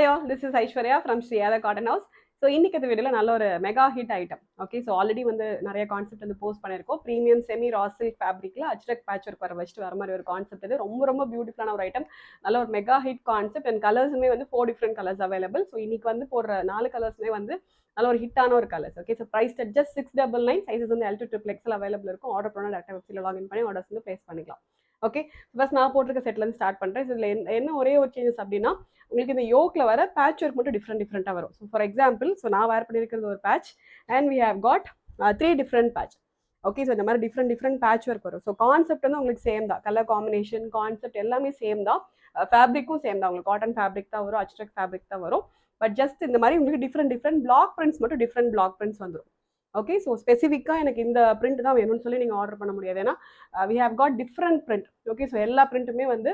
all, this is Aishwarya from Shriyada Cotton House. So இன்னைக்கு இந்த வீடியோவில் நல்ல ஒரு mega hit item. Okay, so already வந்து நிறைய கான்செப்ட் வந்து போஸ்ட் பண்ணியிருக்கோம். ப்ரீமியம் செமி ரா சில்க் ஃபேப்ரிக்ல அச்ரக் பேட்ச் ஒர்க் வர வச்சுட்டு வர மாதிரி ஒரு கான்செப்ட். இது ரொம்ப ரொம்ப பியூட்டிஃபுல்லான ஒரு ஐட்டம். நல்ல ஒரு மெகா ஹிட் கான்செப்ட் அண்ட் கலர்ஸுமே வந்து 4 டிஃப்ரெண்ட் கலர்ஸ் அவைலபிள். ஸோ இன்னைக்கு வந்து போடுற 4 கலர்ஸுமே வந்து நல்ல ஒரு ஹிட்டான ஒரு colours. Okay, so price just 699. Sizes வந்து L to XXL அவைலபிள் இருக்கும். ஆர்டர் பண்ணால் டேரக்டாக வெப்சைட்டில் லாகின் பண்ணி ஆர்டர்ஸ் வந்து ப்ளேஸ் பண்ணிக்கலாம். ஓகே, ஃபர்ஸ்ட் நான் போட்டிருக்க செட்லேருந்து ஸ்டார்ட் பண்ணுறேன். இதில் என்ன ஒரே ஒரு சேஞ்சஸ் அப்படின்னா, உங்களுக்கு இந்த யோக்கில் வர பேட்ச் ஒர்க் மட்டும் டிஃப்ரெண்ட்டாக வரும். ஸோ ஃபார் எக்ஸாம்பிள், ஸோ நான் வேர் பண்ணியிருக்கிறது ஒரு patch and we have got 3 different patch. Okay, so இந்த மாதிரி டிஃப்ரெண்ட் பேட்ச் ஒர்க் வரும். ஸோ கான்செப்ட் வந்து உங்களுக்கு சேம் தான், கலர் காம்பினேஷன் கான்செப்ட் எல்லாமே சேம் தான், ஃபேப்ரிக்கும் சேம் தான். உங்களுக்கு காட்டன் ஃபேப்ரிக் தான் வரும், அச்ரக் ஃபேப்ரிக் தான் வரும். பட் ஜஸ்ட் இந்த மாதிரி உங்களுக்கு டிஃப்ரெண்ட் பிளாக் பிரிண்ட்ஸ் மட்டும் டிஃப்ரெண்ட் பிளாக் பிரிண்ட்ஸ் வந்துடும். ஓகே, ஸோ ஸ்பெசிஃபிக்காக எனக்கு இந்த பிரிண்ட் தான் வேணும்னு சொல்லி நீங்கள் ஆர்டர் பண்ண முடியாது. ஏன்னா we have got different print. Okay, so எல்லா பிரிண்ட்டுமே வந்து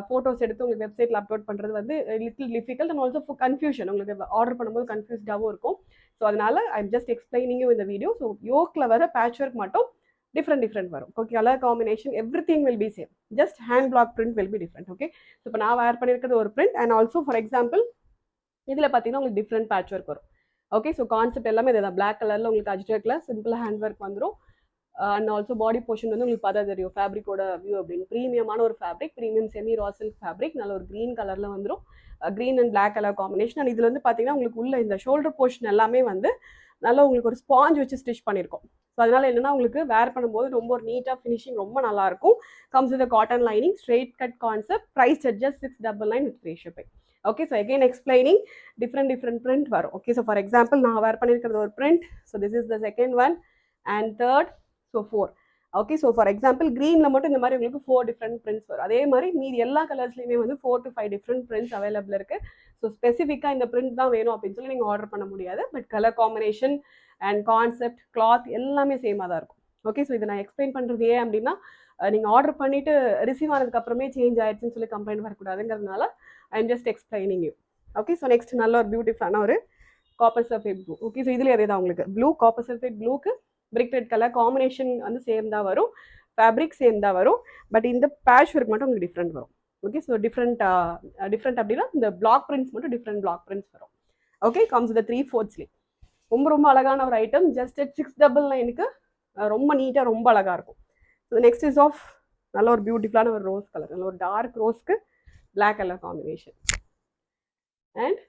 ஃபோட்டோஸ் எடுத்து உங்களுக்கு வெப்சைட்டில் அப்லோட் பண்ணுறது வந்து little difficult and also confusion. உங்களுக்கு ஆர்டர் பண்ணும்போது கன்ஃபியூஸ்டாகவும் இருக்கும். ஸோ அதனால ஐ எம் ஜஸ்ட் எக்ஸ்பிளைனிங் இந்த வீடியோ. ஸோ யோக்கில் வர பேட்ச் ஒர்க் மட்டும் டிஃப்ரெண்ட் வரும். Okay, colour combination every thing will be same, just hand black print will be different. Okay, so இப்போ நான் வேர் பண்ணியிருக்கிறது ஒரு print and also for example இதில் பார்த்தீங்கன்னா உங்களுக்கு டிஃப்ரெண்ட் பேட்ச் ஒர்க் வரும். ஓகே, ஸோ கான்செப்ட் எல்லாமே இதுதான். பிளாக் கலரில் உங்களுக்கு அஜ்ரக்கில் சிம்பிள் ஹேண்ட் ஒர்க் வந்துடும். அண்ட் ஆல்சோ பாடி போர்ஷன் வந்து உங்களுக்கு பார்த்தா தெரியும் ஃபேப்ரிக்கோட வியூ அப்படின்னு. ப்ரீமியமான ஒரு fabric, premium semi raw silk fabric. நல்ல ஒரு க்ரீன் கலரில் வந்துடும், green and black colour combination. And இதில் வந்து பார்த்தீங்கன்னா உங்களுக்கு உள்ள இந்த ஷோல்டர் போர்ஷன் எல்லாமே வந்து நல்லா உங்களுக்கு ஒரு ஸ்பாஞ்ச் வச்சு ஸ்டிச் பண்ணியிருக்கோம். ஸோ அதனால என்னன்னா உங்களுக்கு வேர் பண்ணும்போது ரொம்ப ஒரு நீட்டாக ஃபினிஷிங் ரொம்ப நல்லா இருக்கும். Comes with cotton lining, straight cut concept. Price just 699 with free shipping. Okay, so again explaining different print வரும். ஓகே, ஸோ ஃபார் எக்ஸாம்பிள் நான் வேர் பண்ணியிருக்கிறது ஒரு print. So this is the second one and third, so 4. Okay, so for example க்ரீனில் மட்டும் இந்த மாதிரி உங்களுக்கு 4 different prints வரும். அதே மாதிரி மீதி எல்லா கலர்ஸ்லையுமே வந்து 4 to 5 டிஃப்ரெண்ட் பிரிண்ட்ஸ் அவைலபிள் இருக்குது. ஸோ ஸ்பெசிஃபிக்காக இந்த பிரிண்ட் தான் வேணும் அப்படின்னு சொல்லி நீங்கள் ஆர்டர் பண்ண முடியாது. But colour combination and concept cloth எல்லாமே சேமாக தான் இருக்கும். ஓகே, ஸோ இதை நான் எக்ஸ்பிளைன் பண்ணுறது ஏன் அப்படின்னா, நீங்கள் ஆர்டர் பண்ணிவிட்டு ரிசீவ் ஆனதுக்கு அப்புறமே சேஞ்ச் ஆயிடுச்சுன்னு சொல்லி கம்ப்ளைண்ட் வரக்கூடாதுங்கிறதுனால I am just explaining you. Okay, so next நல்ல ஒரு பியூட்டிஃபுல்லான ஒரு copper sulphate blue. Okay, so இதில் அதே தான் உங்களுக்கு ப்ளூ, காப்பர் சல்ஃபேட் ப்ளூக்கு பிரிக் ரெட் கலர் காம்பினேஷன் வந்து சேம் தான் வரும், ஃபேப்ரிக் சேம் தான் வரும். பட் இந்த பேட்ச் ஒர்க் மட்டும் உங்களுக்கு டிஃப்ரெண்ட் வரும். ஓகே, ஸோ டிஃப்ரெண்ட் அப்படின்னா இந்த பிளாக் பிரிண்ட்ஸ் மட்டும் டிஃப்ரெண்ட் பிளாக் பிரிண்ட்ஸ் வரும். Okay, comes with 3/4 sleeve. ரொம்ப அழகான ஒரு ஐட்டம். ஜஸ்ட் 699க்கு ரொம்ப நீட்டாக ரொம்ப அழகாக இருக்கும். ஸோ நெக்ஸ்ட் இஸ் ஆஃப் நல்ல ஒரு பியூட்டிஃபுல்லான ஒரு ரோஸ் கலர், நல்ல ஒரு டார்க் ரோஸ்க்கு black colour combination. And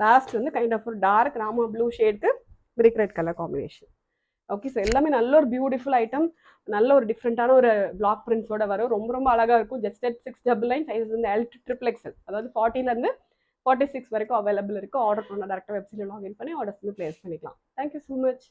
last வந்து கைண்ட் ஆஃப் ஒரு டார்க் ராமா ப்ளூ ஷேட்க்கு brick red colour combination. Okay, so எல்லாமே நல்ல ஒரு பியூட்டிஃபுல் ஐட்டம். நல்ல ஒரு டிஃப்ரெண்ட்டான ஒரு பிளாக் பிரிண்ட்ஸோட வரும். ரொம்ப அழகாக இருக்கும். ஜஸ்ட் 699. சைஸ் வந்து L to XXL, அதாவது 40லேருந்து 46 வரைக்கும் அவைலபிள் இருக்குது. ஆர்டர் பண்ண டேரக்டாக வெப்சைட்டில் லாகின் பண்ணி ஆர்டர்ஸ் வந்து ப்ளேஸ் பண்ணிக்கலாம். Thank you so much.